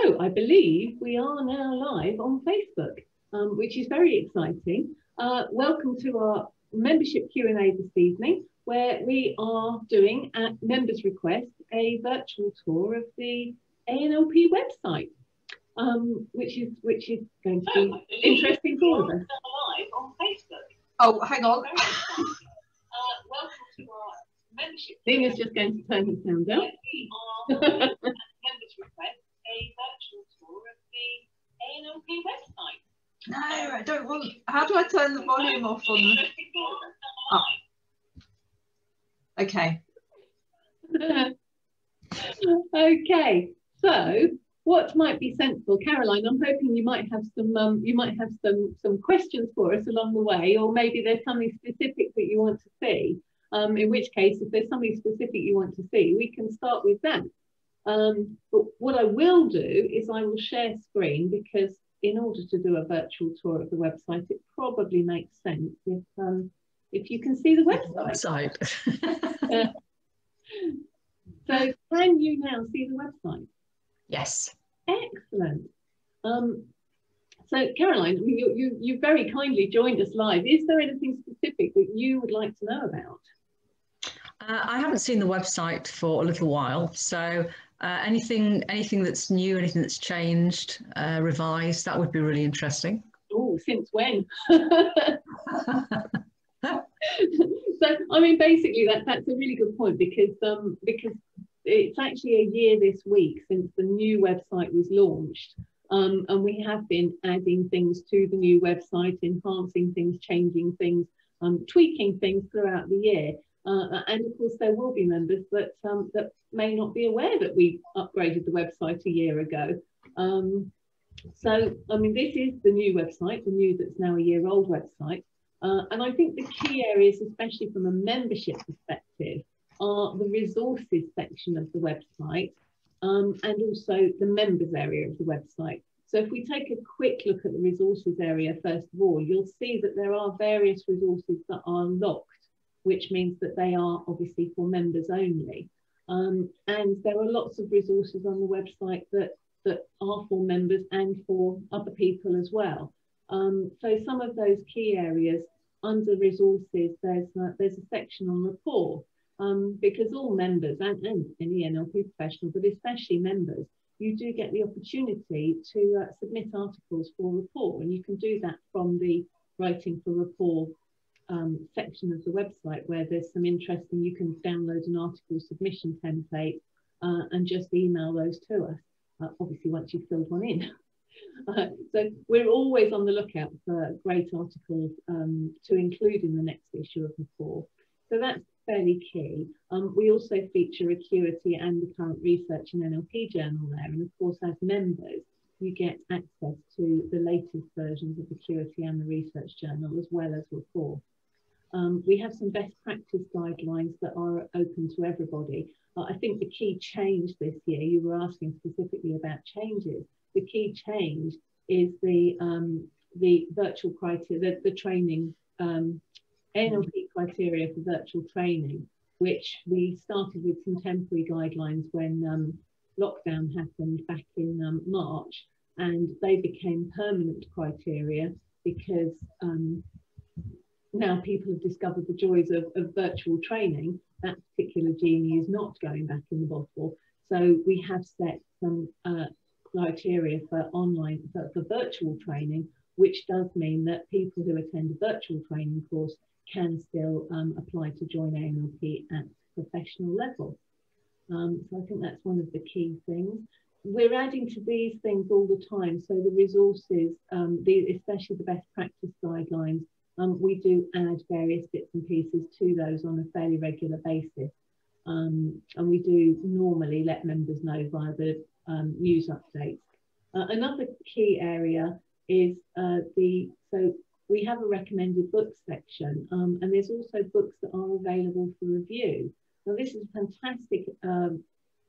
So I believe we are now live on Facebook, which is very exciting. Welcome to our membership Q&A this evening, where we are doing, at members' request, a virtual tour of the ANLP website, which is going to be interesting for all of us. Live on Facebook. Oh, hang on. Welcome to our membership. Thing is just going to turn his sound down. We are at members' request a virtual tour of the ANLP website. No, I don't want. How do I turn the volume off on the? Oh. Okay. Okay, so what might be sensible, Caroline? I'm hoping you might have some questions for us along the way, or maybe there's something specific that you want to see. In which case, if there's something specific you want to see, we can start with that. But what I will do is I will share screen, because in order to do a virtual tour of the website, it probably makes sense if you can see the website. So can you now see the website? Yes. Excellent. So Caroline, you very kindly joined us live. Is there anything specific that you would like to know about? I haven't seen the website for a little while, so anything that's new, anything that's changed, revised, that would be really interesting. Oh, since when? So, I mean, basically, that's a really good point, because it's actually a year this week since the new website was launched, and we have been adding things to the new website, enhancing things, changing things, tweaking things throughout the year. And of course, there will be members that may not be aware that we upgraded the website a year ago. So, I mean, this is the new website, that's now a year-old website. And I think the key areas, especially from a membership perspective, are the resources section of the website, and also the members area of the website. So if we take a quick look at the resources area, first of all, you'll see that there are various resources that are locked, which means that they are obviously for members only. And there are lots of resources on the website that are for members and for other people as well. So some of those key areas under resources, there's a section on rapport, because all members and any NLP professional, but especially members, you do get the opportunity to submit articles for rapport, and you can do that from the Writing for Rapport section of the website, where there's some interesting, you can download an article submission template and just email those to us, obviously once you've filled one in. So we're always on the lookout for great articles to include in the next issue of Rapport. So that's fairly key. We also feature Acuity and the Current Research and NLP journal there, and of course as members you get access to the latest versions of Acuity and the Research Journal, as well as Rapport. We have some best practice guidelines that are open to everybody. I think the key change this year, you were asking specifically about changes, the key change is the virtual criteria, the training, ANLP criteria for virtual training, which we started with some temporary guidelines when lockdown happened back in March, and they became permanent criteria because now people have discovered the joys of virtual training. That particular genie is not going back in the bottle. So we have set some criteria for online, for virtual training, which does mean that people who attend a virtual training course can still apply to join ANLP at professional level. So I think that's one of the key things. We're adding to these things all the time. So the resources, especially the best practice guidelines, we do add various bits and pieces to those on a fairly regular basis. And we do normally let members know via the news updates. Another key area is so we have a recommended books section, and there's also books that are available for review. Now this is a fantastic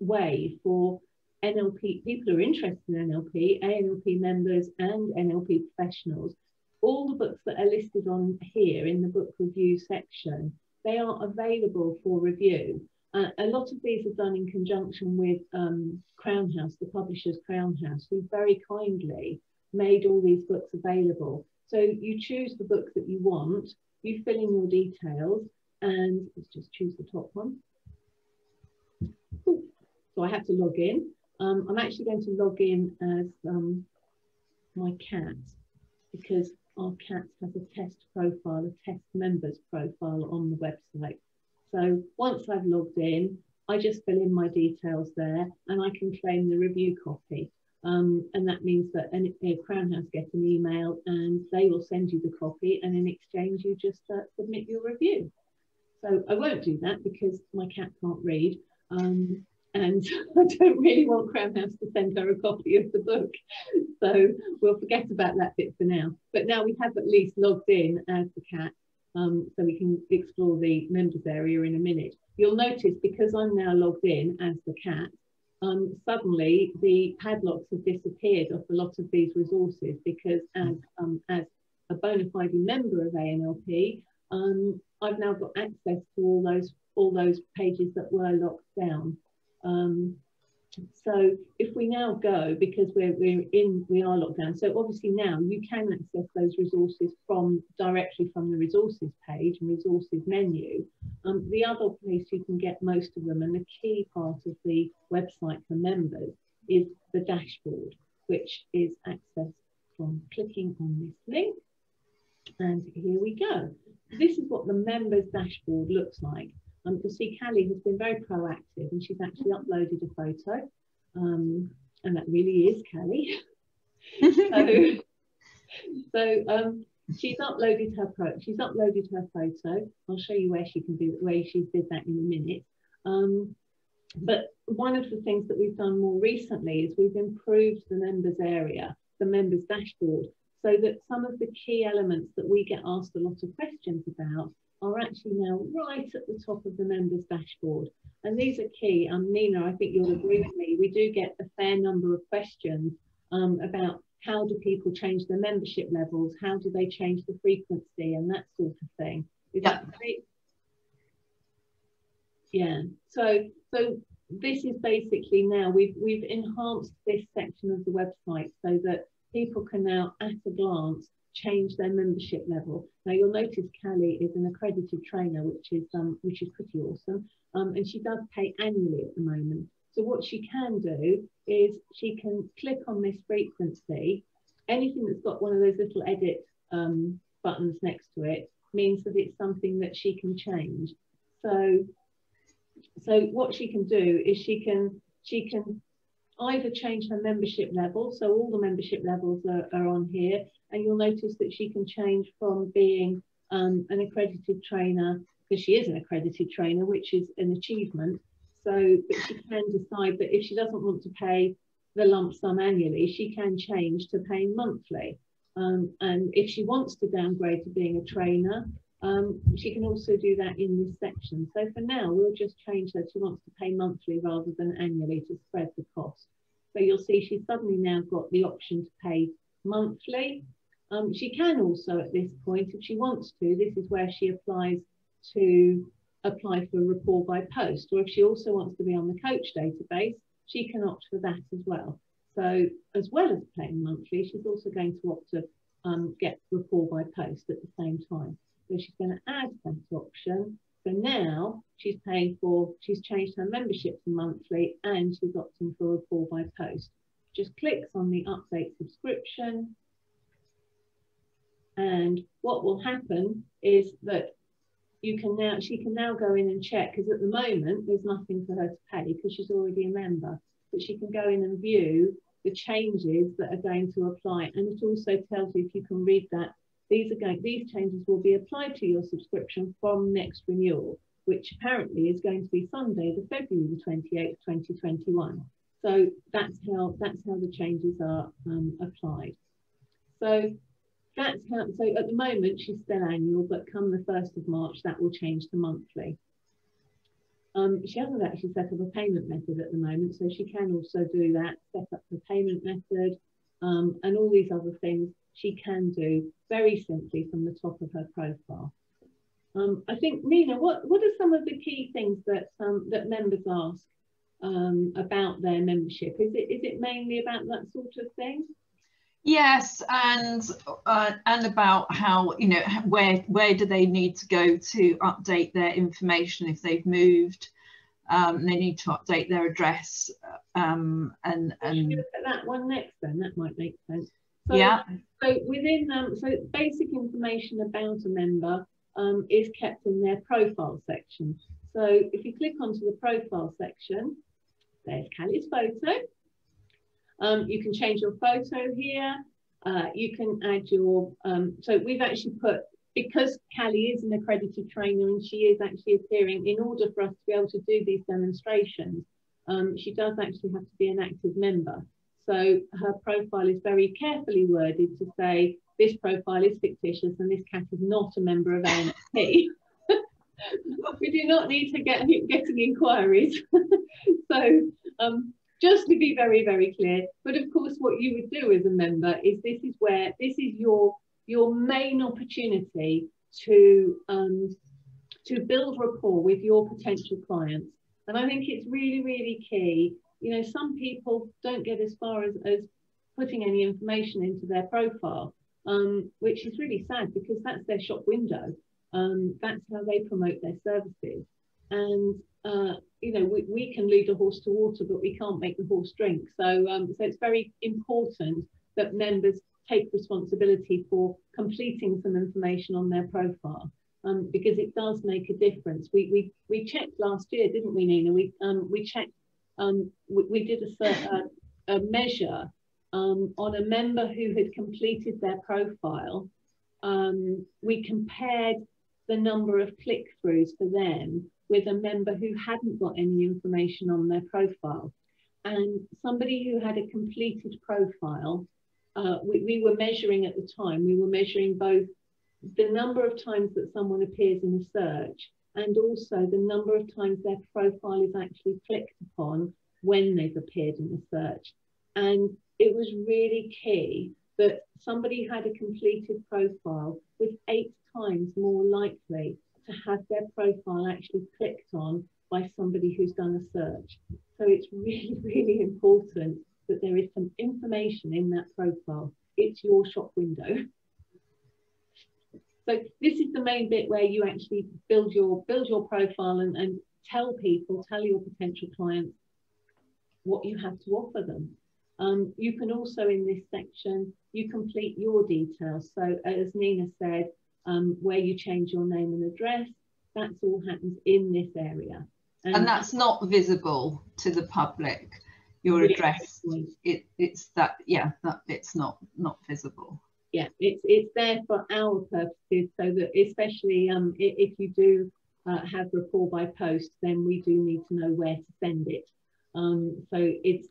way for NLP, people who are interested in NLP, ANLP members and NLP professionals. All the books that are listed on here in the book review section, they are available for review. A lot of these are done in conjunction with Crown House, the publisher's Crown House, who very kindly made all these books available. So you choose the book that you want, you fill in your details, and let's just choose the top one. Ooh. So I have to log in. I'm actually going to log in as my cat, because our cat has a test profile, a test members profile on the website. So once I've logged in, I just fill in my details there and I can claim the review copy. And that means that Crown House get an email and they will send you the copy, and in exchange you just submit your review. So I won't do that because my cat can't read, and I don't really want Crown House to send her a copy of the book. So we'll forget about that bit for now. But now we have at least logged in as the cat, so we can explore the members area in a minute. You'll notice, because I'm now logged in as the cat, suddenly the padlocks have disappeared off a lot of these resources, because as a bona fide member of ANLP, I've now got access to all those pages that were locked down. So if we now go, because we are locked down, so obviously now you can access those resources directly from the resources page and resources menu. The other place you can get most of them, and the key part of the website for members, is the dashboard, which is accessed from clicking on this link. And here we go. This is what the members dashboard looks like. You'll see Callie has been very proactive, and she's actually uploaded a photo, and that really is Callie. so she's uploaded her photo. I'll show you where she did that in a minute. But one of the things that we've done more recently is we've improved the members area, the members dashboard, so that some of the key elements that we get asked a lot of questions about are actually now right at the top of the members dashboard. And these are key. Nina, I think you'll agree with me, we do get a fair number of questions about how do people change their membership levels, how do they change the frequency, and that sort of thing. Is that right? Yeah, so this is basically now, we've enhanced this section of the website so that people can now at a glance change their membership level. Now you'll notice Callie is an accredited trainer, which is pretty awesome, and she does pay annually at the moment. So what she can do is she can click on this frequency. Anything that's got one of those little edit buttons next to it means that it's something that she can change. So what she can do is she can either change her membership level, so all the membership levels are on here, and you'll notice that she can change from being an accredited trainer, because she is an accredited trainer, which is an achievement. So, but she can decide that if she doesn't want to pay the lump sum annually, she can change to paying monthly. And if she wants to downgrade to being a trainer, she can also do that in this section. So for now, we'll just change her. She wants to pay monthly rather than annually to spread the cost. So you'll see she's suddenly now got the option to pay monthly. She can also, at this point, if she wants to, this is where she applies to apply for a report by post, or if she also wants to be on the coach database, she can opt for that as well. So as well as paying monthly, she's also going to opt to get report by post at the same time. So she's going to add that option. So now she's changed her membership to monthly, and she's opting for report by post. Just clicks on the update subscription. And what will happen is that she can now go in and check, because at the moment there's nothing for her to pay because she's already a member, but she can go in and view the changes that are going to apply. And it also tells you, if you can read that, these changes will be applied to your subscription from next renewal, which apparently is going to be Sunday, the February the 28th, 2021. So that's how the changes are applied. So that's how. So at the moment she's still annual, but come the 1st of March that will change to monthly. She hasn't actually set up a payment method at the moment, so she can also do that, set up the payment method, and all these other things she can do very simply from the top of her profile. I think, Nina, what are some of the key things that that members ask about their membership? Is it mainly about that sort of thing? Yes, and about how, you know, where do they need to go to update their information if they've moved. They need to update their address. And should we look at that one next then? That might make sense. So, yeah. So within so basic information about a member is kept in their profile section. So if you click onto the profile section, there's Callie's photo. You can change your photo here. You can add your, so we've actually put, because Callie is an accredited trainer and she is actually appearing, in order for us to be able to do these demonstrations, she does actually have to be an active member. So her profile is very carefully worded to say, this profile is fictitious and this cat is not a member of ANLP. We do not need to get getting inquiries. So just to be very, very clear, but of course what you would do as a member is this is your main opportunity to build rapport with your potential clients. And I think it's really, really key. You know, some people don't get as far as putting any information into their profile, which is really sad because that's their shop window. That's how they promote their services. And you know, we can lead a horse to water, but we can't make the horse drink. So, so it's very important that members take responsibility for completing some information on their profile, because it does make a difference. We checked last year, didn't we, Nina? We checked. We did a measure on a member who had completed their profile. We compared the number of click-throughs for them with a member who hadn't got any information on their profile. And somebody who had a completed profile, we were measuring at the time, we were measuring both the number of times that someone appears in a search and also the number of times their profile is actually clicked upon when they've appeared in a search. And it was really key that somebody who had a completed profile was 8 times more likely to have their profile actually clicked on by somebody who's done a search. So it's really, really important that there is some information in that profile. It's your shop window. So this is the main bit where you actually build your profile and tell your potential clients what you have to offer them. You can also, in this section, you complete your details. So as Nina said, where you change your name and address, that's all happens in this area. And that's not visible to the public, your address. It's that, yeah, that bit's not visible. Yeah, it's there for our purposes, so that especially if you do have rapport by post, then we do need to know where to send it. So it's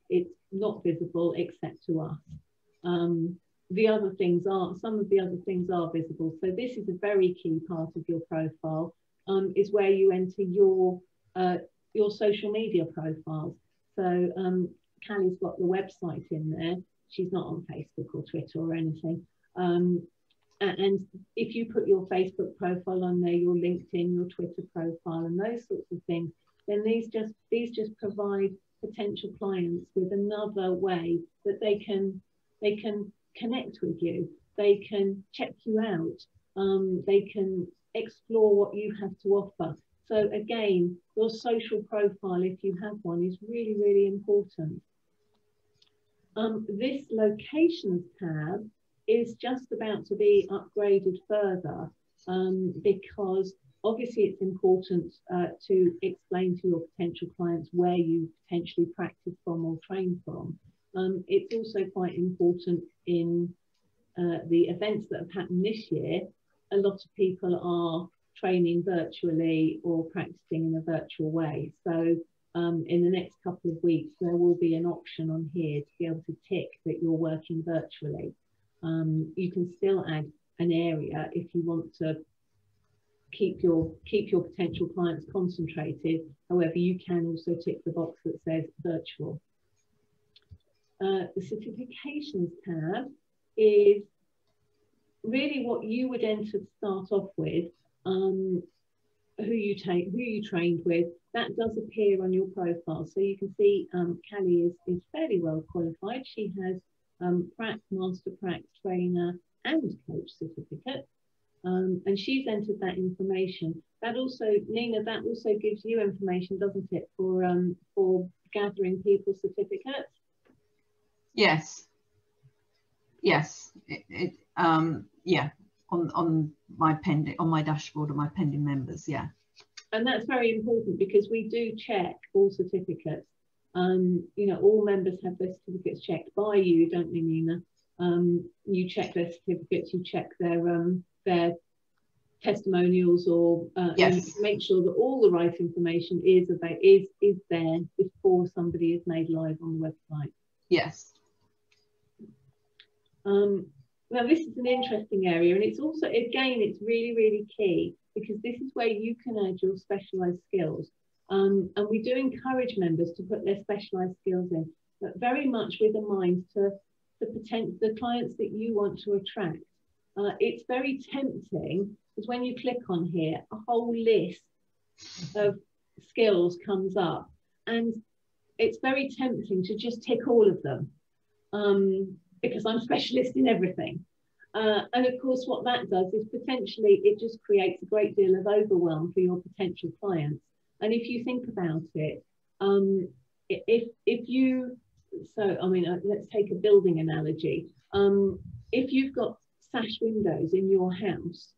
not visible except to us. The other things are, some of the other things are visible. So this is a very key part of your profile, is where you enter your social media profiles. So Callie's got the website in there. She's not on Facebook or Twitter or anything. And if you put your Facebook profile on there, your LinkedIn, your Twitter profile, and those sorts of things, then these just provide potential clients with another way that they can connect with you. They can check you out. They can explore what you have to offer. So again, your social profile, if you have one, is really, really important. This locations tab is just about to be upgraded further, because obviously it's important to explain to your potential clients where you potentially practice from or train from. It's also quite important in the events that have happened this year. A lot of people are training virtually or practicing in a virtual way. So in the next couple of weeks, there will be an option on here to be able to tick that you're working virtually. You can still add an area if you want to keep your potential clients concentrated. However, you can also tick the box that says virtual. The certifications tab is really what you would enter to start off with. who you trained with, that does appear on your profile. So you can see Callie is fairly well qualified. She has prac, master prac trainer and coach certificate. And she's entered that information. That also, Nina, that also gives you information, doesn't it, for gathering people's certificates? Yes. Yes. Yeah. On my dashboard of my pending members. Yeah. And that's very important because we do check all certificates. You know, all members have their certificates checked by you, don't we, Nina? You check their certificates, you check their testimonials, or yes. make sure that all the right information is there before somebody is made live on the website. Yes. Now this is an interesting area, and it's also, again, it's really, really key because this is where you can add your specialised skills. And we do encourage members to put their specialised skills in, but very much with a mind to the clients that you want to attract. It's very tempting because when you click on here, a whole list of skills comes up, and it's very tempting to just tick all of them because I'm specialist in everything. And of course, what that does is potentially it just creates a great deal of overwhelm for your potential clients. And if you think about it, if you, so I mean, let's take a building analogy. If you've got sash windows in your house,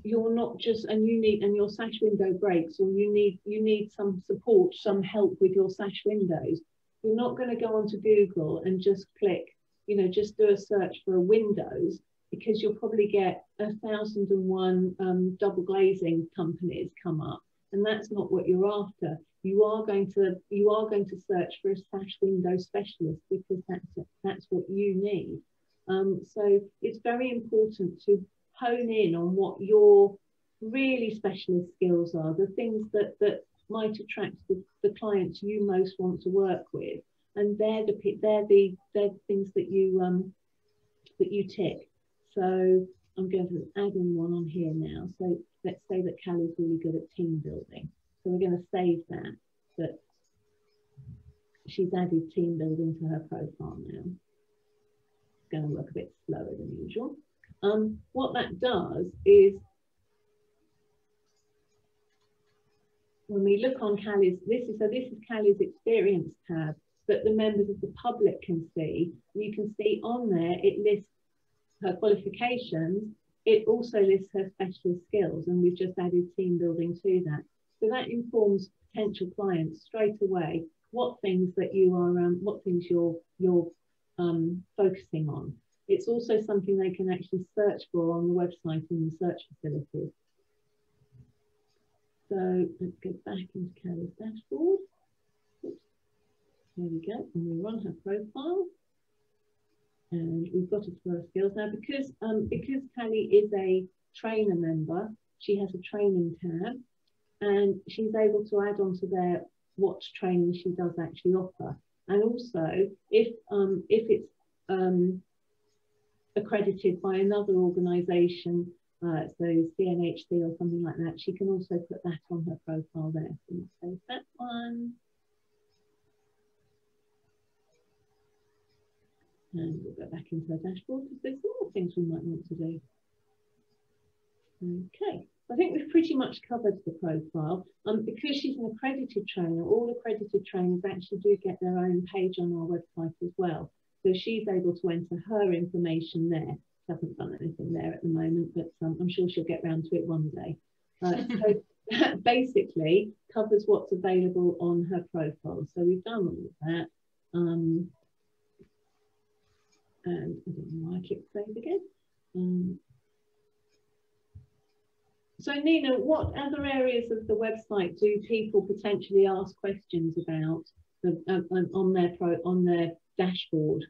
you're not just, and your sash window breaks, or you need some support, some help with your sash windows, you're not going to go onto Google and just click, you know, just do a search for Windows, because you'll probably get 1,001 double glazing companies come up, and that's not what you're after. You are going to search for a sash window specialist because that's what you need. So it's very important to hone in on what your really specialist skills are, the things that might attract the clients you most want to work with, and they're the things that you tick. So I'm going to add in one on here now. So let's say that Callie's really good at team building. So we're going to save that she's added team building to her profile now. It's going to work a bit slower than usual. What that does is, when we look on Callie's, this is Callie's experience tab that the members of the public can see. You can see on there, it lists her qualifications. It also lists her specialist skills, and we've just added team building to that. So that informs potential clients straight away what things that you are, what things you're focusing on. It's also something they can actually search for on the website in the search facilities. So let's get back into Callie's dashboard. Oops. There we go, and we're on her profile. And we've got it for her skills now, because Callie is a trainer member. She has a training tab, and she's able to add on to there what training she does actually offer. And also, if it's accredited by another organisation, so CNHC or something like that, she can also put that on her profile there. So let's save that one. And we'll go back into our dashboard because there's more things we might want to do. Okay, I think we've pretty much covered the profile. Because she's an accredited trainer, all accredited trainers actually do get their own page on our website as well. So she's able to enter her information there. She hasn't done anything there at the moment, but I'm sure she'll get round to it one day. So that basically covers what's available on her profile. So we've done all of that. And I don't know why I clicked save again. So Nina, what other areas of the website do people potentially ask questions about on their dashboard?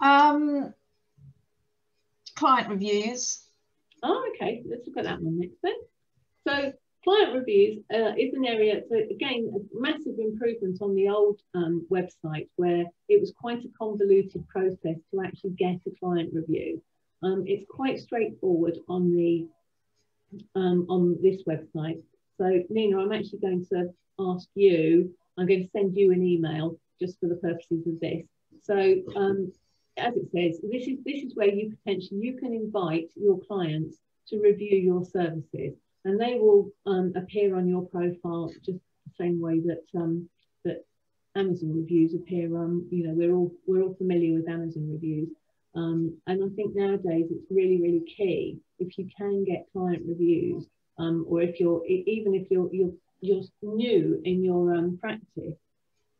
Client reviews. Oh, okay. Let's look at that one next then. So client reviews is an area, so again, a massive improvement on the old website, where it was quite a convoluted process to actually get a client review. It's quite straightforward on this website. So Nina, I'm actually going to ask you, I'm going to send you an email just for the purposes of this. So as it says, this is where you can invite your clients to review your services, and they will appear on your profile just the same way that that Amazon reviews appear on. You know, we're all familiar with Amazon reviews, and I think nowadays it's really, really key if you can get client reviews, or if you're new in your practice,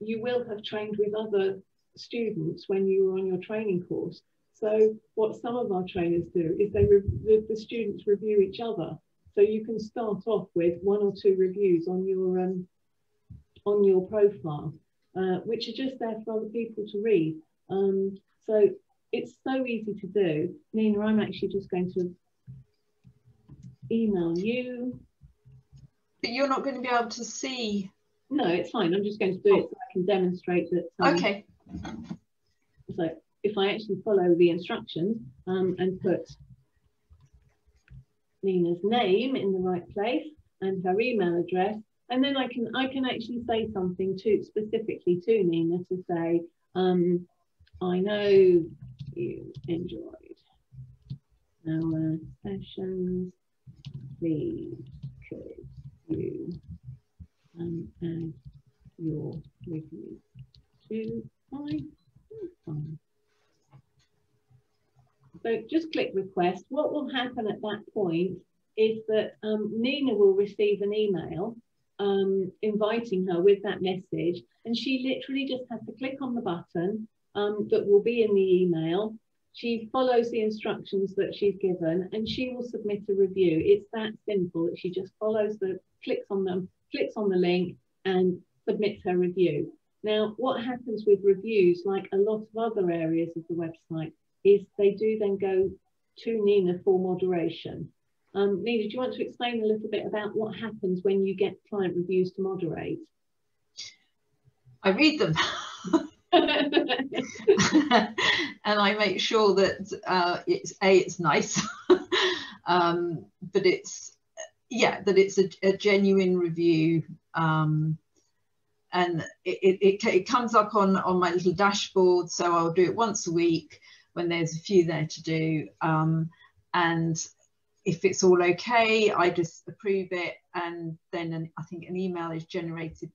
you will have trained with other students when you were on your training course. So what some of our trainers do is the students review each other. So you can start off with 1 or 2 reviews on your profile, which are just there for other people to read. So it's so easy to do. Nina, I'm actually just going to email you. But you're not going to be able to see. No, it's fine. I'm just going to do it so I can demonstrate that. Okay. So if I actually follow the instructions and put Nina's name in the right place and her email address, and then I can actually say something specifically to Nina to say, I know you enjoyed our sessions. Please could you add your review to my profile. So just click request. What will happen at that point is that Nina will receive an email inviting her with that message, and she literally just has to click on the button that will be in the email. She follows the instructions that she's given, and she will submit a review. It's that simple that she just follows clicks on the link and submits her review. Now, what happens with reviews, like a lot of other areas of the website, is they do then go to Nina for moderation. Nina, do you want to explain a little bit about what happens when you get client reviews to moderate? I read them. And I make sure that it's nice, but it's a genuine review, and it comes up on my little dashboard. So I'll do it once a week when there's a few there to do, and if it's all okay, I just approve it, and then I think an email is generated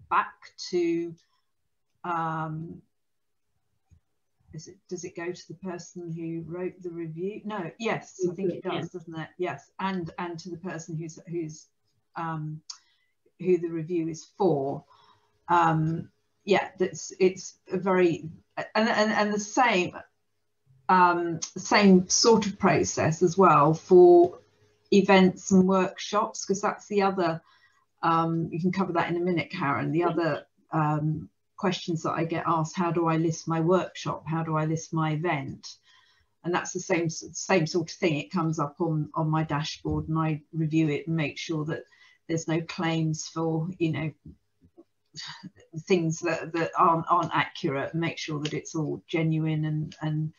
back to does it go to the person who wrote the review? No, yes, I think it does, doesn't it? Yes, and to the person who the review is for. Yeah, it's a very and the same sort of process as well for events and workshops, because that's the other. You can cover that in a minute, Karen. The other questions that I get asked: how do I list my workshop? How do I list my event? And that's the same sort of thing. It comes up on my dashboard, and I review it and make sure that there's no claims for, you know, things that aren't accurate, and make sure that it's all genuine and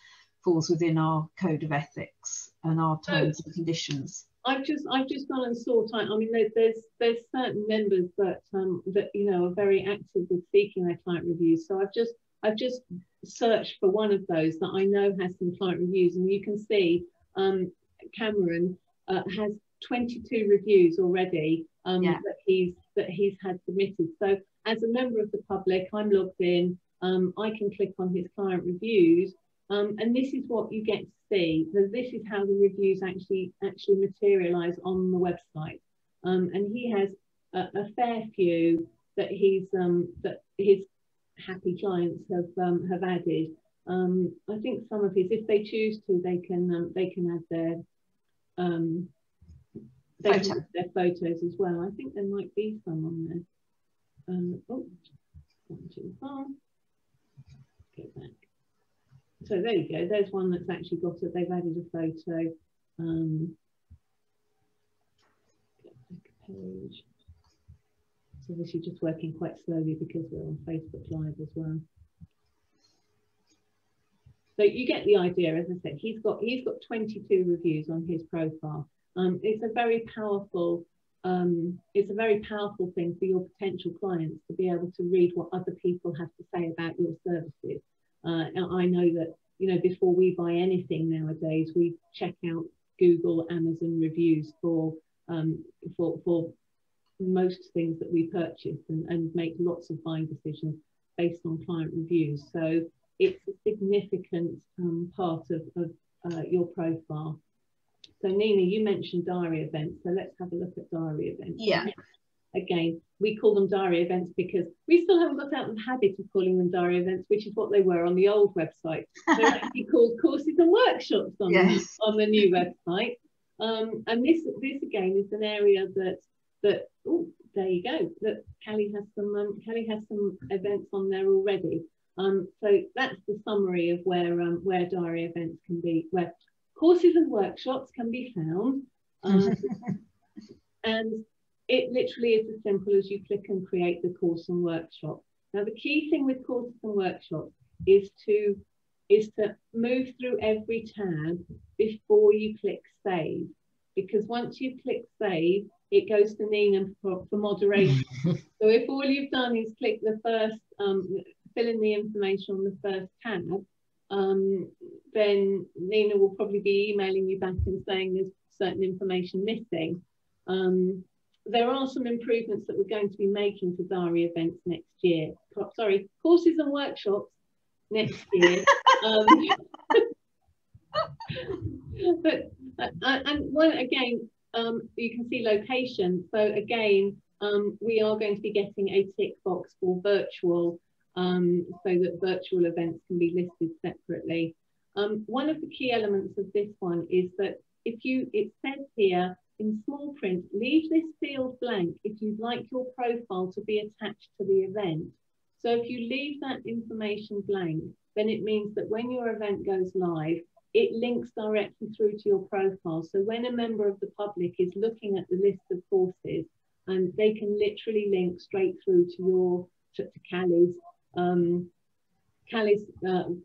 falls within our code of ethics and our terms and conditions. I've just gone and sought out. I mean, there's certain members that you know are very active with seeking their client reviews. So I've just searched for one of those that I know has some client reviews, and you can see Cameron has 22 reviews already that he's had submitted. So as a member of the public, I'm logged in. I can click on his client reviews. And this is what you get to see. So this is how the reviews actually materialise on the website. And he has a fair few that that his happy clients have added. I think some of his, if they choose to, they can add their photos as well. I think there might be some on there. Oh, not too far. Go back. So there you go. There's one that's actually got it. They've added a photo. Get back a page. It's obviously just working quite slowly because we're on Facebook Live as well. So you get the idea. As I said, he's got 22 reviews on his profile. It's a very powerful thing for your potential clients to be able to read what other people have to say about your services. I know that, you know, before we buy anything nowadays, we check out Google, Amazon reviews for most things that we purchase, and make lots of buying decisions based on client reviews. So it's a significant part of your profile. So Nina, you mentioned diary events, so let's have a look at diary events. Yeah. Again, we call them diary events because we still haven't got out of the habit of calling them diary events, which is what they were on the old website. They're actually called courses and workshops on, on the new website. And this again is an area that oh, there you go. That Callie has some events on there already. So that's the summary of where diary events can be, where courses and workshops can be found. And it literally is as simple as you click and create the course and workshop. Now, the key thing with courses and workshops is to move through every tab before you click save, because once you click save, it goes to Nina for moderation. So if all you've done is click the first, fill in the information on the first tab, then Nina will probably be emailing you back and saying there's certain information missing. There are some improvements that we're going to be making to diary events next year. Sorry, courses and workshops next year. But and one again, you can see location. So again, we are going to be getting a tick box for virtual, so that virtual events can be listed separately. One of the key elements of this one is that it says here in small print, leave this field blank if you'd like your profile to be attached to the event. So if you leave that information blank, then it means that when your event goes live, it links directly through to your profile. So when a member of the public is looking at the list of courses, and they can literally link straight through to Callie's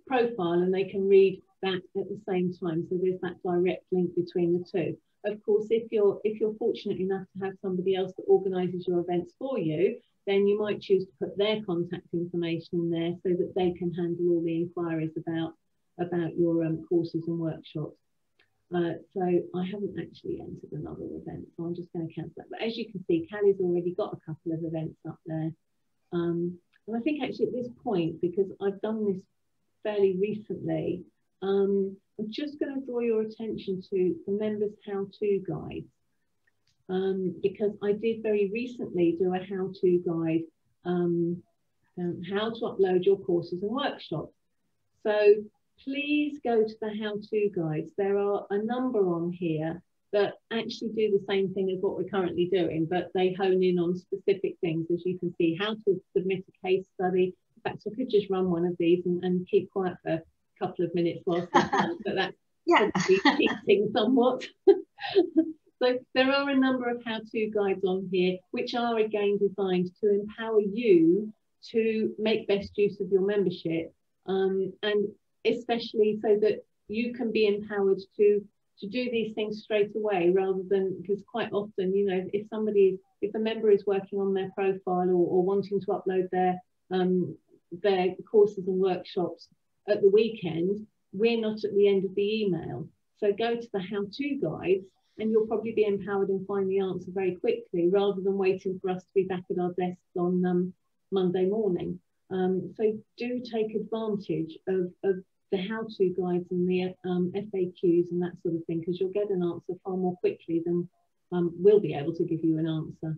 profile, and they can read that at the same time. So there's that direct link between the two. Of course, if you're fortunate enough to have somebody else that organises your events for you, then you might choose to put their contact information in there so that they can handle all the inquiries about your courses and workshops. So I haven't actually entered another event, so I'm just going to cancel that. But as you can see, Callie's already got a couple of events up there. And I think actually at this point, because I've done this fairly recently, I'm just going to draw your attention to the members' how-to guides, because I did very recently do a how-to guide, how to upload your courses and workshops. So please go to the how-to guides. There are a number on here that actually do the same thing as what we're currently doing, but they hone in on specific things. As you can see, how to submit a case study. In fact, I could just run one of these and keep quiet for a couple of minutes whilst it's done, but that's probably cheating somewhat. So there are a number of how-to guides on here, which are again designed to empower you to make best use of your membership, and especially so that you can be empowered to do these things straight away, rather than, because quite often, you know, if a member is working on their profile or wanting to upload their courses and workshops at the weekend, we're not at the end of the email. So go to the how-to guides and you'll probably be empowered and find the answer very quickly, rather than waiting for us to be back at our desks on Monday morning. So do take advantage of the how-to guides and the FAQs and that sort of thing, because you'll get an answer far more quickly than we'll be able to give you an answer.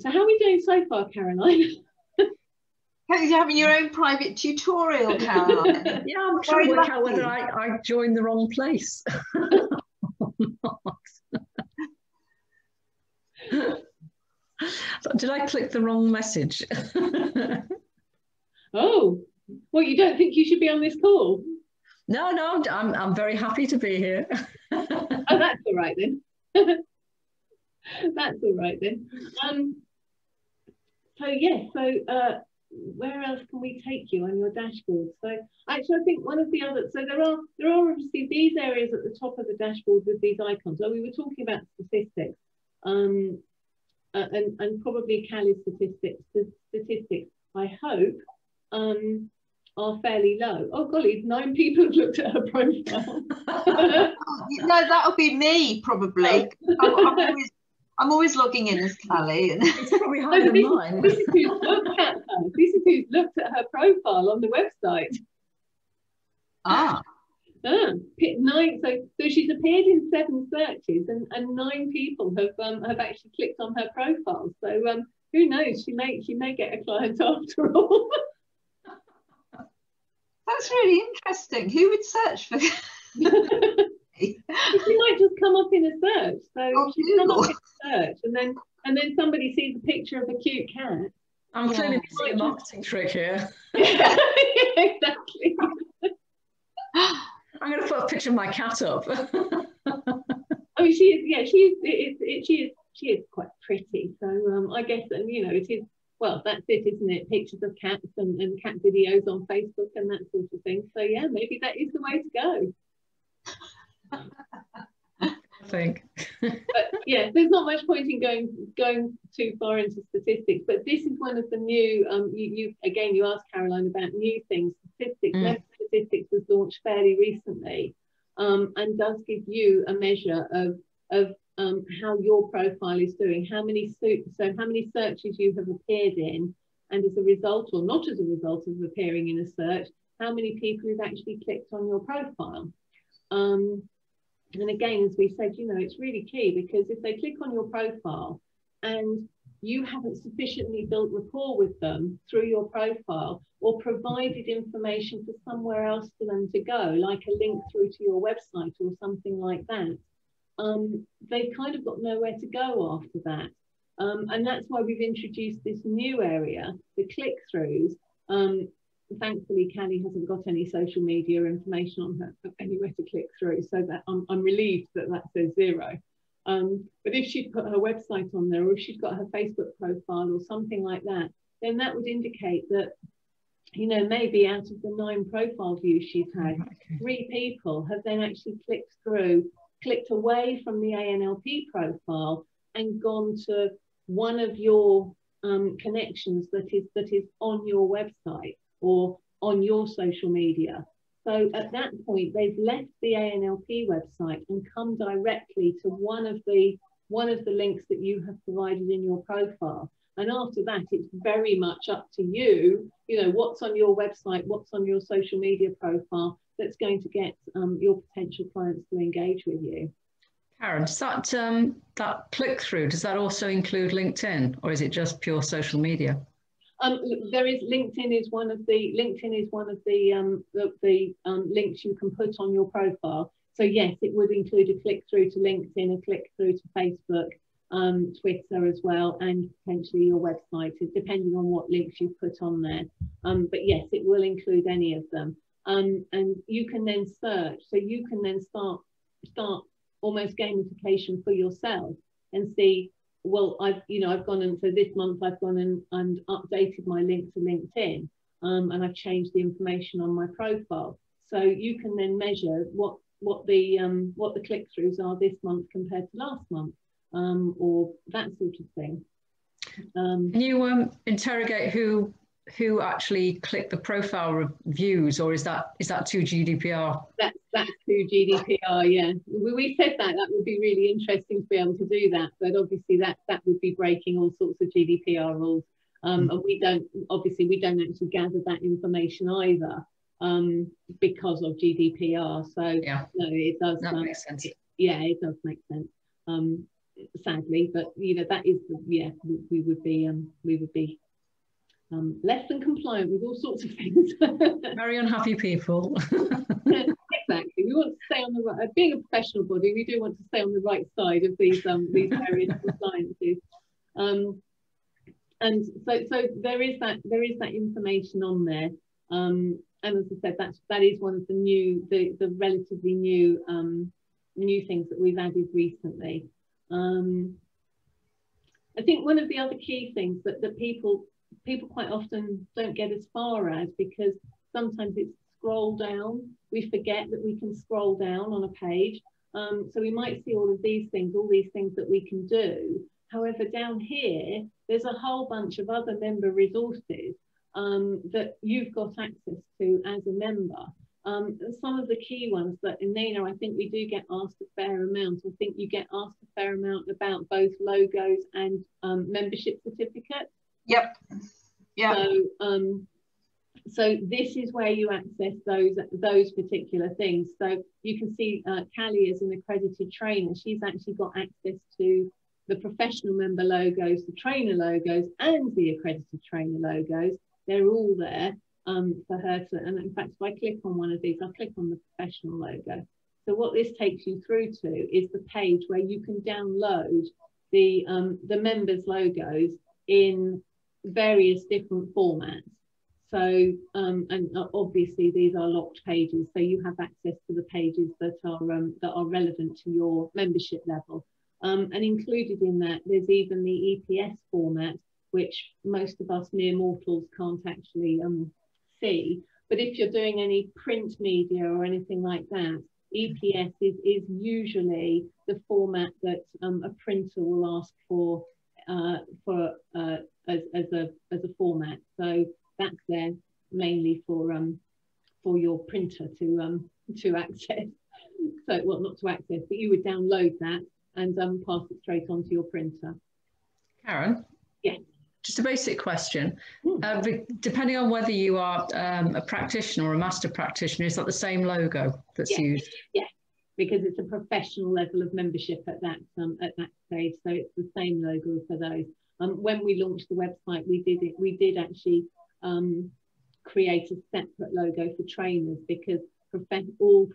So how are we doing so far, Caroline? You're having your own private tutorial, Caroline. Yeah, I'm trying to work out whether I joined the wrong place. Did I click the wrong message? Oh, well, you don't think you should be on this call? No, I'm very happy to be here. Oh, that's all right then. That's all right then. So yes, so where else can we take you on your dashboard? So actually, I think one of the other, so there are obviously these areas at the top of the dashboard with these icons. So we were talking about statistics, and probably Callie's statistics, I hope, are fairly low. Oh golly, 9 people have looked at her profile. No, that'll be me probably. I'm always logging in as Callie, and it's probably higher than mine. This is who's looked at her. This is who's looked at her profile on the website. Ah. 9. So she's appeared in 7 searches, and 9 people have actually clicked on her profile. So who knows? She may get a client after all. That's really interesting. Who would search for? She might just come up in a search. So she's come up in a search, and then somebody sees a picture of a cute cat. I'm clearly missing a marketing trick here. Yeah, exactly. I'm going to put a picture of my cat up. I mean, she is. Yeah, she is quite pretty. So I guess, and you know, it is. Well, that's it, isn't it? Pictures of cats and cat videos on Facebook and that sort of thing. So yeah, maybe that is the way to go. I think. But yeah, there's not much point in going too far into statistics. But this is one of the new. You asked Caroline about new things. Statistics. Web statistics was launched fairly recently, and does give you a measure of how your profile is doing, how many searches you have appeared in, and as a result, or not as a result of appearing in a search, how many people have actually clicked on your profile. And again, as we said, you know, it's really key, because if they click on your profile and you haven't sufficiently built rapport with them through your profile, or provided information for somewhere else for them to go, like a link through to your website or something like that, they've kind of got nowhere to go after that. And that's why we've introduced this new area, the click-throughs. Thankfully, Callie hasn't got any social media information on her, anywhere to click through, so that I'm relieved that says 0. But if she'd put her website on there, or if she's got her Facebook profile or something like that, then that would indicate that, you know, maybe out of the 9 profile views she's had, 3 people have then actually clicked away from the ANLP profile and gone to one of your connections that is on your website or on your social media. So at that point, they've left the ANLP website and come directly to one of the links that you have provided in your profile. And after that, it's very much up to you, you know, what's on your website, what's on your social media profile that's going to get your potential clients to engage with you. Karen, does that click through, does that also include LinkedIn, or is it just pure social media? There is LinkedIn is one of the links you can put on your profile. So yes, it would include a click through to LinkedIn, a click through to Facebook, Twitter as well, and potentially your website, depending on what links you put on there. But yes, it will include any of them. And you can then search, so you can then start almost gamification for yourself and see, well, I've gone, and so this month I've gone and updated my link to LinkedIn, and I've changed the information on my profile. So you can then measure what the click-throughs are this month compared to last month, or that sort of thing. Can you interrogate who actually clicked the profile reviews, or is that too GDPR? That's too GDPR, yeah. We said that would be really interesting to be able to do that, but obviously that would be breaking all sorts of GDPR rules, and we don't actually gather that information either, because of GDPR. So yeah, no, it does. That makes sense. It does make sense. Sadly, but you know, that is we would be less than compliant with all sorts of things. Very unhappy people. Exactly. We want to stay on the right. Being a professional body, we do want to stay on the right side of these various compliances. And so there is that information on there. And as I said, that is one of the relatively new things that we've added recently. I think one of the other key things that people people quite often don't get as far as, because sometimes it's scroll down. We forget that we can scroll down on a page. So we might see all these things that we can do. However, down here, there's a whole bunch of other member resources that you've got access to as a member. Some of the key ones that, Nina, I think we do get asked a fair amount. I think you get asked a fair amount about both logos and membership certificates. Yep. Yeah. So this is where you access those particular things. So you can see Callie as an accredited trainer. She's actually got access to the professional member logos, the trainer logos, and the accredited trainer logos. They're all there for her to, and in fact, if I click on one of these, I'll click on the professional logo. So what this takes you through to is the page where you can download the members' logos in various different formats. So, and obviously these are locked pages, so you have access to the pages that are relevant to your membership level. And included in that, there's even the EPS format, which most of us mere mortals can't actually see. But if you're doing any print media or anything like that, EPS is usually the format that a printer will ask for as a format. So that's there mainly for your printer to access. So, well, not to access, but you would download that and pass it straight onto your printer. Karen? Yes. Just a basic question. Depending on whether you are a practitioner or a master practitioner, is that the same logo that's used? Yes, because it's a professional level of membership at that stage, so it's the same logo for those. When we launched the website, we did actually create a separate logo for trainers, because all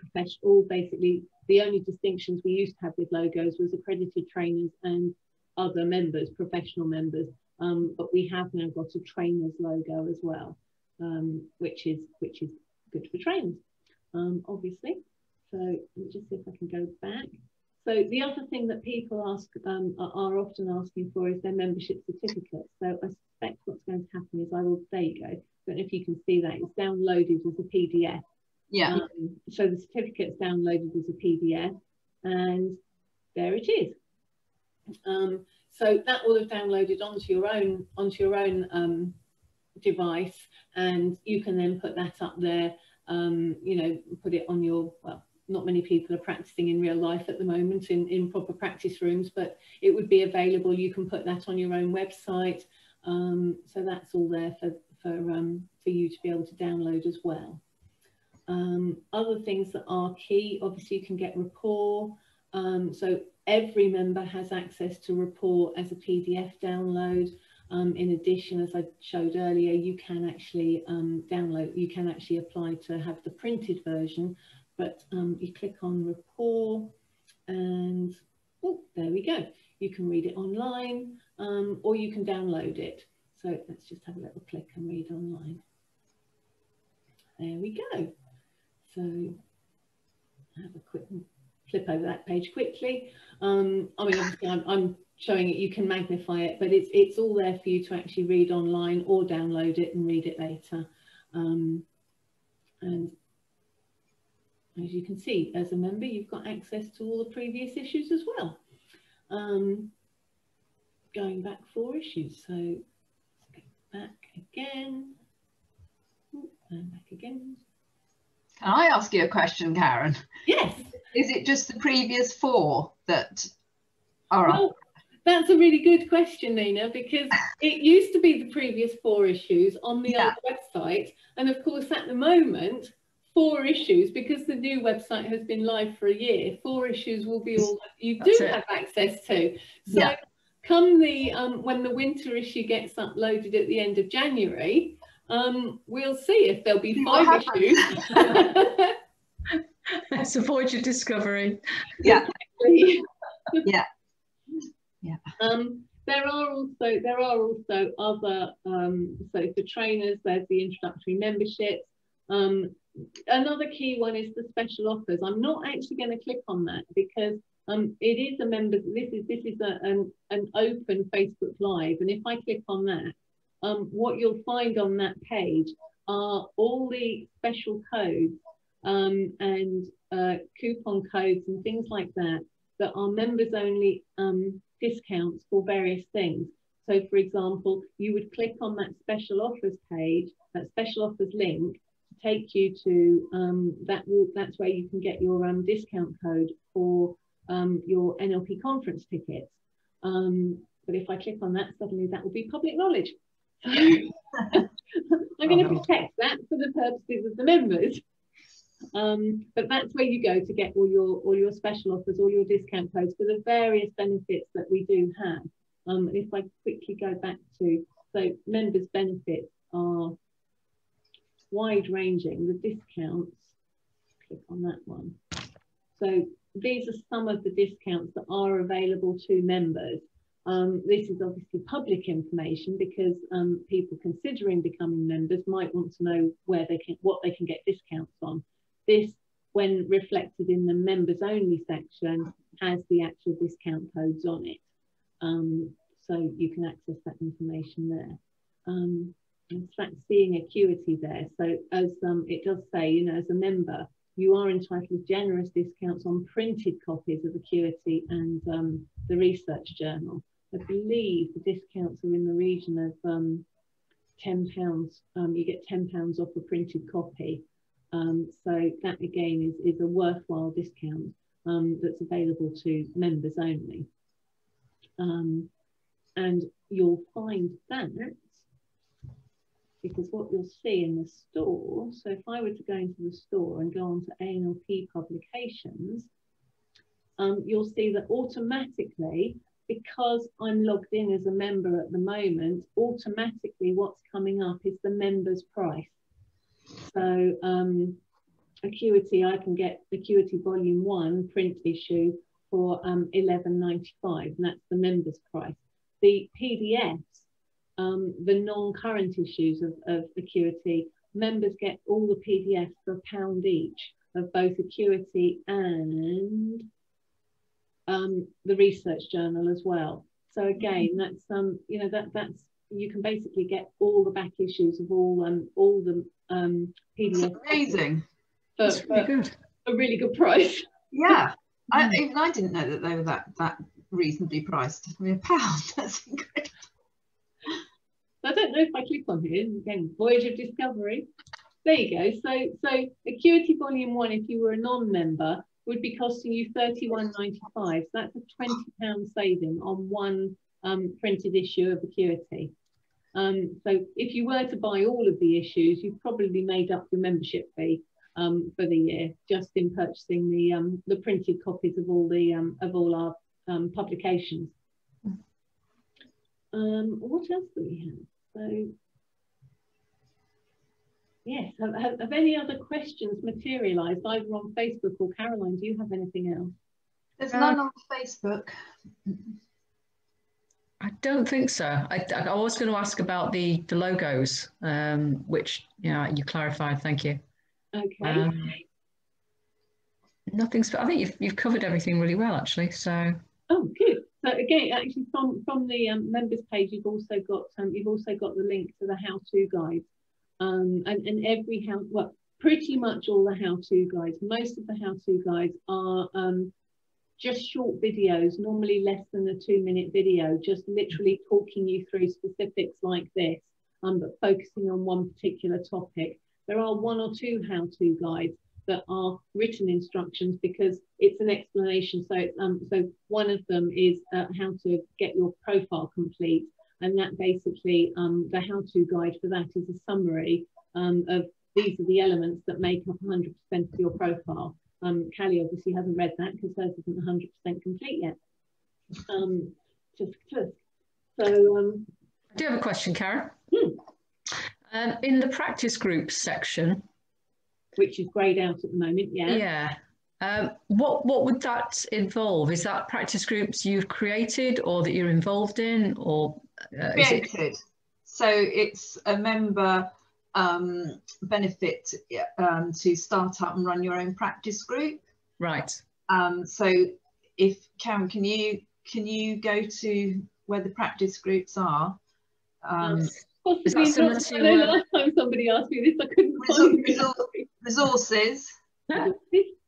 basically the only distinctions we used to have with logos was accredited trainers and other members, professional members. But we have now got a trainer's logo as well, which is good for trainers, obviously. So let me just see if I can go back. So the other thing that people are often asking for is their membership certificate. So I suspect what's going to happen is there you go. I don't know if you can see that. It's downloaded as a PDF. Yeah. So the certificate's downloaded as a PDF, and there it is. So that will have downloaded onto your own device, and you can then put that up there. You know, put it on your, well, not many people are practicing in real life at the moment in proper practice rooms, but it would be available. You can put that on your own website. So that's all there for you to be able to download as well. Other things that are key, obviously you can get rapport. So every member has access to rapport as a PDF download. In addition, as I showed earlier, you can actually you can actually apply to have the printed version, but you click on rapport and there we go. You can read it online, or you can download it. So let's just have a little click and read online. There we go. So have a quick flip over that page quickly. I mean, obviously I'm showing it, you can magnify it, but it's all there for you to actually read online or download it and read it later. And as you can see, as a member, you've got access to all the previous issues as well. Going back 4 issues, so let's go back again. And back again. Can I ask you a question, Karen? Yes. Is it just the previous 4 that are well, that's a really good question, Nina, because it used to be the previous 4 issues on the old website. And of course, at the moment, 4 issues, because the new website has been live for a year, 4 issues will be all that you do have access to. So come the when the winter issue gets uploaded at the end of January, we'll see if there'll be 5 issues. Support your discovery. Yeah. Yeah. Yeah. There are also other, so for trainers, there's the introductory memberships. Another key one is the special offers. I'm not actually going to click on that because it is a member. This is an open Facebook Live, and if I click on that, what you'll find on that page are all the special codes and coupon codes and things like that that are members only discounts for various things. So for example, you would click on that special offers page, that special offers link, to take you to that's where you can get your discount code for your NLP conference tickets. But if I click on that, suddenly that will be public knowledge. I'm going to protect that for the purposes of the members. But that's where you go to get all your special offers, all your discount codes for the various benefits that we do have. And if I quickly go back to, so members' benefits are wide ranging. The discounts, click on that one. So these are some of the discounts that are available to members. This is obviously public information because people considering becoming members might want to know what they can get discounts on. This, when reflected in the members only section, has the actual discount codes on it. So you can access that information there. In fact, seeing acuity there. So as it does say, you know, as a member, you are entitled to generous discounts on printed copies of Acuity and the research journal. I believe the discounts are in the region of £10. You get £10 off a printed copy. So that again is a worthwhile discount that's available to members only. And you'll find that because what you'll see in the store, so if I were to go into the store and go on to ANLP publications, you'll see that automatically, because I'm logged in as a member at the moment, automatically what's coming up is the member's price. So Acuity, I can get Acuity Volume 1 print issue for £11.95, and that's the member's price. The PDFs, the non-current issues of Acuity, members get all the PDFs for £1 each of both Acuity and the research journal as well. So again, that's you know, that's you can basically get all the back issues of all the PDFs. That's amazing. That's really good. A really good price. Yeah, even I didn't know that they were that reasonably priced. I mean, £1. That's incredible. I don't know if I click on here again. Voyage of Discovery. There you go. So Acuity Volume 1, if you were a non-member, would be costing you £31.95. So that's a £20 saving on one printed issue of Acuity. So if you were to buy all of the issues, you've probably made up your membership fee for the year just in purchasing the printed copies of all our publications. What else do we have? So yes, have any other questions materialised either on Facebook or Caroline? Do you have anything else? There's none on Facebook. I don't think so. I was going to ask about the logos, which you clarified. Thank you. Okay. Nothing's. I think you've covered everything really well, actually. So. Oh, good. So again, actually, from the members page, you've also got the link to the how-to guides, and every pretty much all the how-to guides. Most of the how-to guides are just short videos, normally less than a 2-minute video, just literally talking you through specifics like this, but focusing on one particular topic. There are 1 or 2 how-to guides that are written instructions because it's an explanation. So so one of them is how to get your profile complete, and that basically the how-to guide for that is a summary of these are the elements that make up 100% of your profile. Callie obviously hasn't read that because hers isn't 100% complete yet. So I do have a question, Karen. In the practice groups section, which is greyed out at the moment, yeah. Yeah. What would that involve? Is that practice groups you've created or that you're involved in, or created? So it's a member benefit to start up and run your own practice group. Right. So if Karen, can you go to where the practice groups are? Is that Possibly similar not. to I know last time somebody asked me this, I couldn't find it. resources?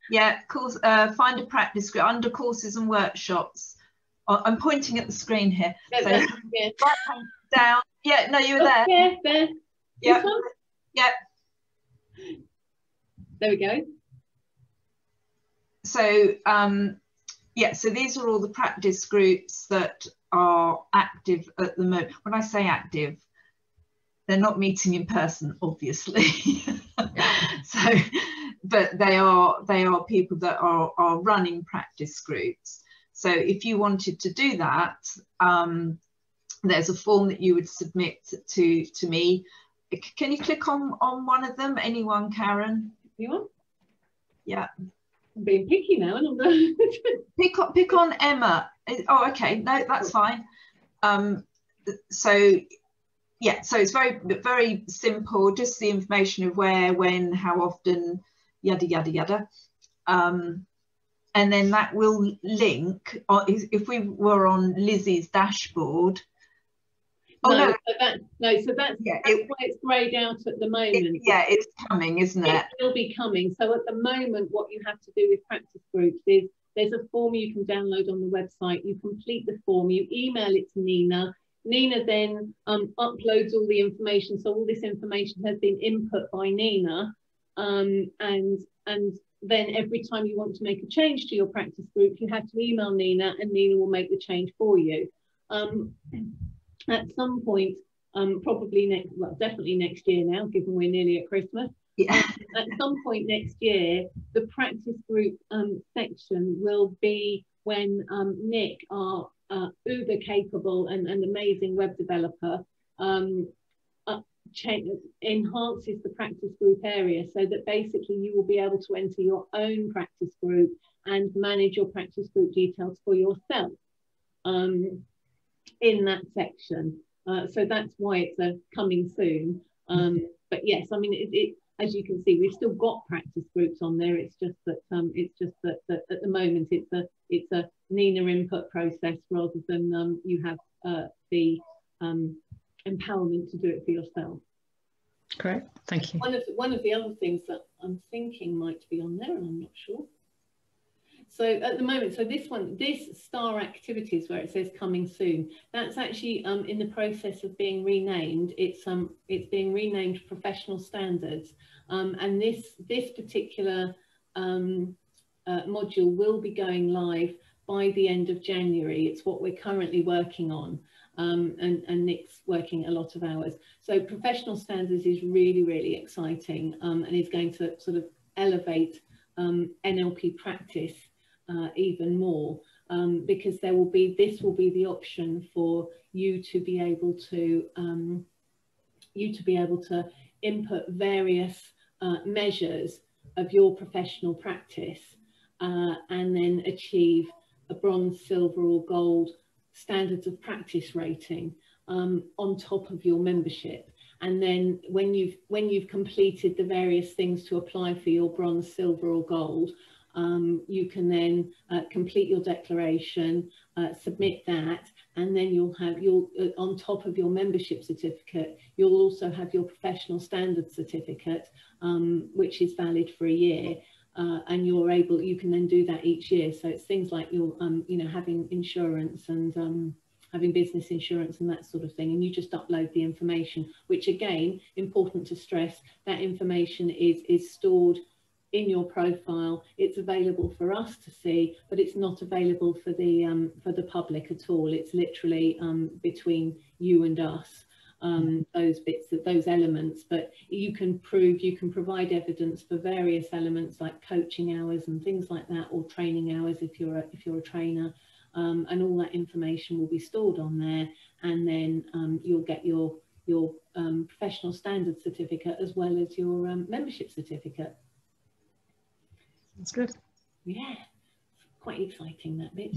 Yeah, course, find a practice group under courses and workshops. I'm pointing at the screen here. Yeah, So yeah. right hand down. Yeah, no, you were there. Yeah, there. Yeah. This one? Yeah. There we go. So yeah, so these are all the practice groups that are active at the moment. When I say active, they're not meeting in person, obviously. So, but they are people that are running practice groups. So if you wanted to do that, there's a form that you would submit to me. Can you click on one of them? Anyone, Karen? You want? Yeah. I'm being picky now, and I'm pick on Emma. Oh, okay. No, that's fine. So yeah, so it's very simple. Just the information of where, when, how often, yada yada yada. And then that will link. If we were on Lizzie's dashboard. Oh no, so that's why it's greyed out at the moment. It's coming, isn't it? It will be coming. So at the moment, what you have to do with practice groups is there's a form you can download on the website. You complete the form, you email it to Nina. Nina then uploads all the information. So all this information has been input by Nina, and then every time you want to make a change to your practice group, you have to email Nina, and Nina will make the change for you. At some point, definitely next year now, given we're nearly at Christmas. Yeah. At some point next year, the practice group section will be when Nick, our uber capable and amazing web developer, enhances the practice group area, so that basically you will be able to enter your own practice group and manage your practice group details for yourself in that section. So that's why it's coming soon. But yes, I mean, it as you can see, we've still got practice groups on there. It's just that that at the moment it's a Nina input process rather than you have the empowerment to do it for yourself. Great, thank you. One of the other things that I'm thinking might be on there, and I'm not sure. So at the moment, so this star activities where it says coming soon, that's actually in the process of being renamed. It's being renamed professional standards, and this particular module will be going live by the end of January. It's what we're currently working on, and Nick's working a lot of hours. So professional standards is really, really exciting, and is going to sort of elevate NLP practice even more, because this will be the option for you to be able to input various measures of your professional practice, and then achieve a bronze, silver or gold standards of practice rating on top of your membership. And then when you've completed the various things to apply for your bronze, silver or gold, you can then complete your declaration, submit that, and then you'll on top of your membership certificate, you'll also have your professional standards certificate, which is valid for a year, and you can then do that each year. So it's things like your having insurance and having business insurance and that sort of thing, and you just upload the information, which again, important to stress, that information is stored in your profile. It's available for us to see, but it's not available for the public at all. It's literally between you and us, those elements. But you can provide evidence for various elements like coaching hours and things like that, or training hours if you're a trainer, and all that information will be stored on there. And then you'll get your professional standards certificate as well as your membership certificate. That's good. Yeah, quite exciting, that bit.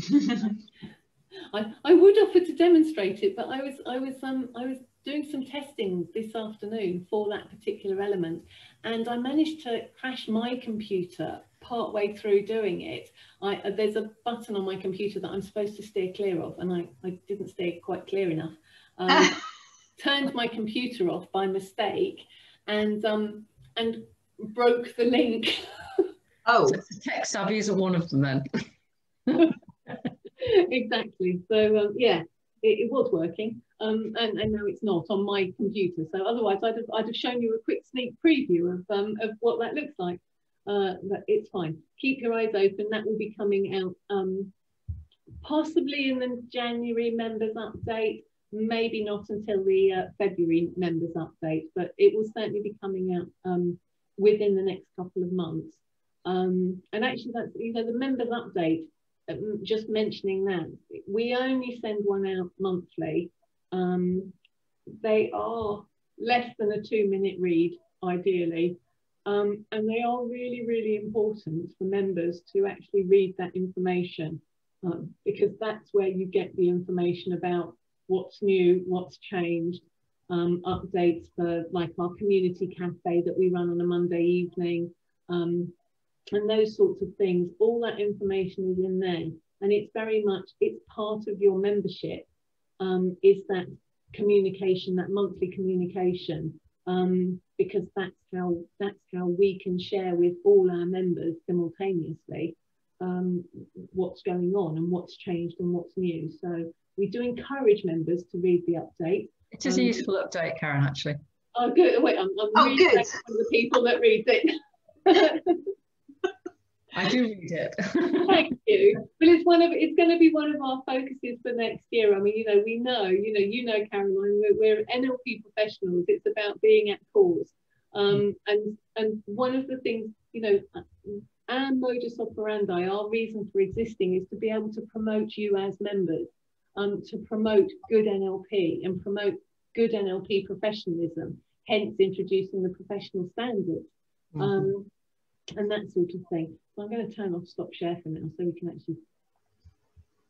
I would offer to demonstrate it, but I was doing some testing this afternoon for that particular element, and I managed to crash my computer partway through doing it. There's a button on my computer that I'm supposed to steer clear of, and I didn't steer quite clear enough. turned my computer off by mistake and broke the link. Oh, So tech savvy isn't one of them then. Exactly. So yeah, it was working, and now it's not on my computer. So otherwise, I'd have shown you a quick sneak preview of what that looks like. But it's fine. Keep your eyes open. That will be coming out possibly in the January members update. Maybe not until the February members update, but it will certainly be coming out within the next couple of months. And actually, that's, you know, the members update. Just mentioning that, we only send one out monthly. They are less than a 2-minute read, ideally, and they are really, really important for members to actually read that information, because that's where you get the information about what's new, what's changed, updates for like our community cafe that we run on a Monday evening, and those sorts of things. All that information is in there, and it's very much, it's part of your membership, is that communication, that monthly communication, because that's how we can share with all our members simultaneously what's going on and what's changed and what's new. So we do encourage members to read the update. It is a useful update, Karen, actually. Oh, good. Wait, I'm really good. thankful for the people that read it. I do read it. Thank you. But it's going to be one of our focuses for next year. I mean, we know, Caroline, we're NLP professionals. It's about being at cause. And one of the things, our modus operandi, our reason for existing, is to be able to promote you as members, to promote good NLP and promote good NLP professionalism, hence introducing the professional standards. And that sort of thing. So I'm going to turn off stop share for now so we can actually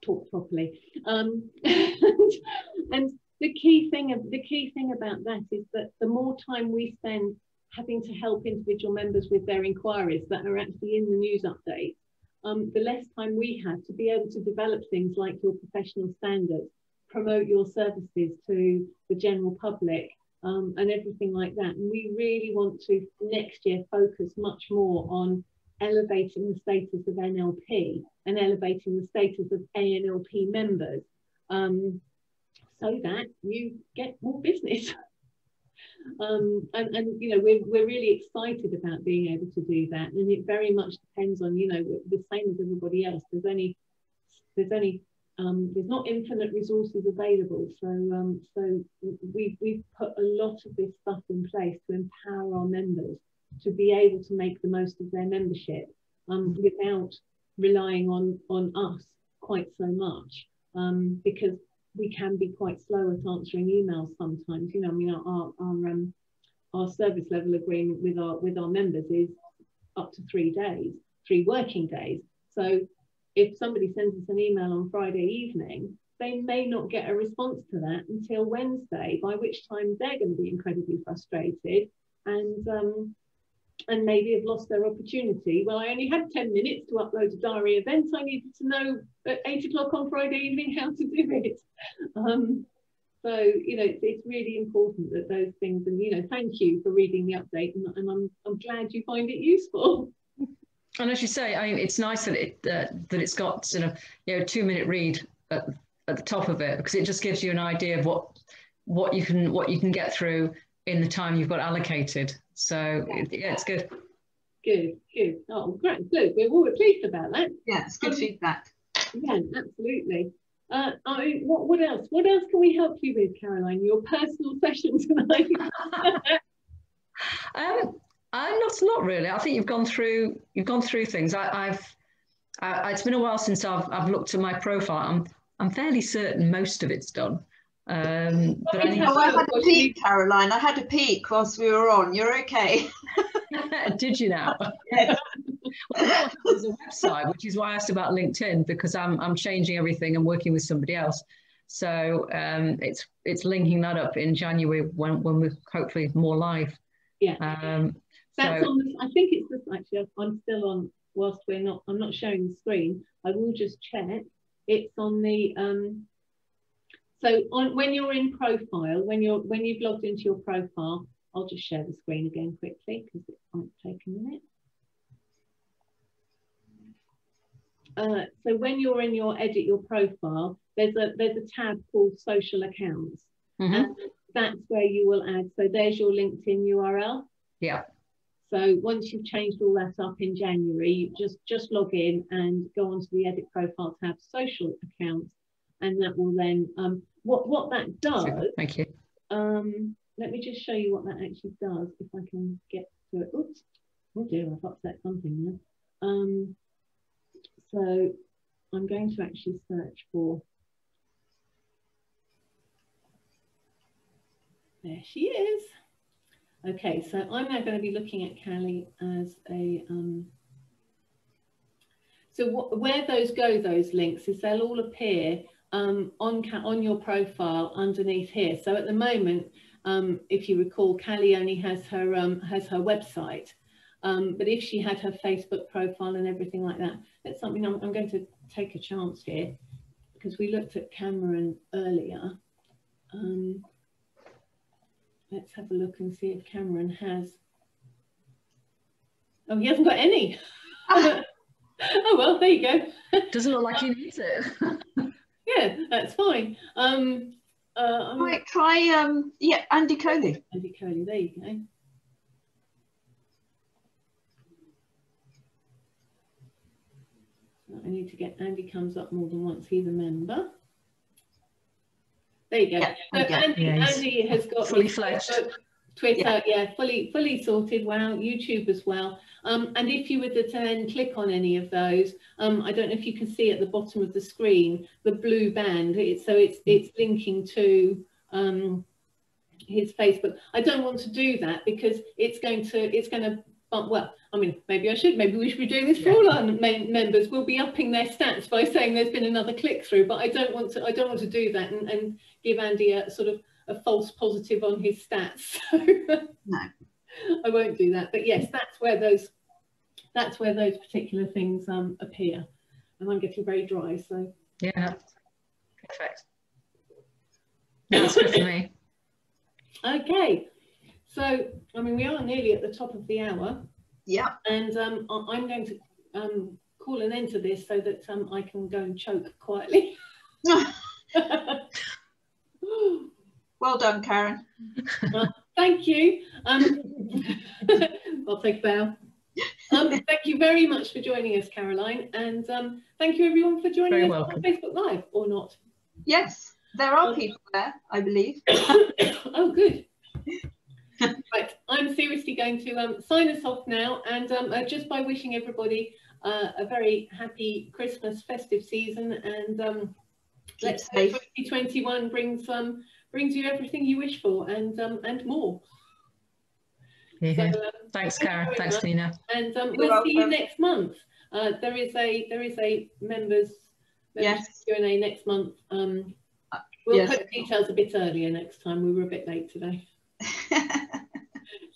talk properly. And the key thing about that is that the more time we spend having to help individual members with their inquiries that are actually in the news update, the less time we have to be able to develop things like your professional standards, promote your services to the general public, and everything like that. And we really want to next year focus much more on elevating the status of NLP and elevating the status of ANLP members, so that you get more business. And we're really excited about being able to do that, and it very much depends on, the same as everybody else. There's not infinite resources available, so we've put a lot of this stuff in place to empower our members to be able to make the most of their membership, without relying on us quite so much, because we can be quite slow at answering emails sometimes. Our service level agreement with our members is up to 3 working days. So if somebody sends us an email on Friday evening, they may not get a response to that until Wednesday, by which time they're going to be incredibly frustrated and maybe have lost their opportunity. Well, I only had 10 minutes to upload a diary event. I needed to know at 8 o'clock on Friday evening how to do it. So, it's really important that those things, and, thank you for reading the update, and I'm glad you find it useful. And as you say, I mean, it's nice that it's got sort of 2-minute read at the top of it, because it just gives you an idea of what you can get through in the time you've got allocated. So yeah, it's good. Good. Oh, great. Good. We're pleased about that. yeah, it's good feedback. Yeah, absolutely. What else? What else can we help you with, Caroline? Your personal session tonight. Not really. I think you've gone through things. It's been a while since I've looked at my profile. I'm fairly certain most of it's done. But I had a peek, Caroline. I had a peek whilst we were on. You're okay. Did you now? Yes. Well, there's a website, which is why I asked about LinkedIn, because I'm changing everything and working with somebody else. So it's linking that up in January when we're hopefully more live. Yeah. That's on the, I think it's this, actually. I'm still on. Whilst I'm not showing the screen. I will just check. It's on the So when you're in profile, when you've logged into your profile, I'll just share the screen again quickly because it might take a minute. So when you're in your edit your profile, there's a tab called social accounts, and that's where you will add. So there's your LinkedIn URL. Yeah. So once you've changed all that up in January, you just log in and go onto the edit profile tab, social accounts, and that will then what that does. Super. Thank you. Let me just show you what that actually does if I can get to it. Oops, oh dear, I've upset something there. So I'm going to actually search for. There she is. Okay, so I'm now going to be looking at Callie as a. So where those links is they'll all appear on your profile underneath here. So at the moment, if you recall, Callie only has her website. But if she had her Facebook profile and everything like that, that's something I'm going to take a chance here, because we looked at Cameron earlier. Let's have a look and see if Cameron has. Oh, he hasn't got any. Oh, well, there you go. Doesn't look like he needs it. Yeah, that's fine. Right, try yeah, Andy Coley. Andy Coley, there you go. I need to get Andy comes up more than once. He's a member. There you go. Yeah, So Andy has got fully fledged. Twitter, yeah, fully sorted. Wow, YouTube as well. And if you were to then click on any of those, I don't know if you can see at the bottom of the screen the blue band. It's linking to his Facebook. I don't want to do that because it's going to. Well, I mean, maybe I should. Maybe we should be doing this for all our members. We'll be upping their stats by saying there's been another click through. But I don't want to do that and give Andy a sort of a false positive on his stats. No, I won't do that. But yes, that's where those particular things appear. And I'm getting very dry, so yeah, perfect. That's good for me. Okay. So, I mean, we are nearly at the top of the hour. yeah. And I'm going to call an end to this so that I can go and choke quietly. Well done, Karen. Thank you. I'll take a bow. Thank you very much for joining us, Caroline. And thank you, everyone, for joining us on Facebook Live, or not. Yes, there are people there, I believe. Oh, good. Right, I'm seriously going to sign us off now, and just by wishing everybody a very happy Christmas festive season, and let's hope 2021 brings you everything you wish for, and more. Yeah. So, thanks, Karen. Thanks, Nina. And we'll see you next month. There is a members Q&A next month. We'll put details a bit earlier next time. We were a bit late today.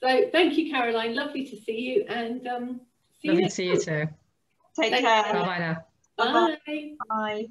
So thank you, Caroline. Lovely to see you, and see you. Lovely to see you too. Take care. Bye bye now. Bye. Bye.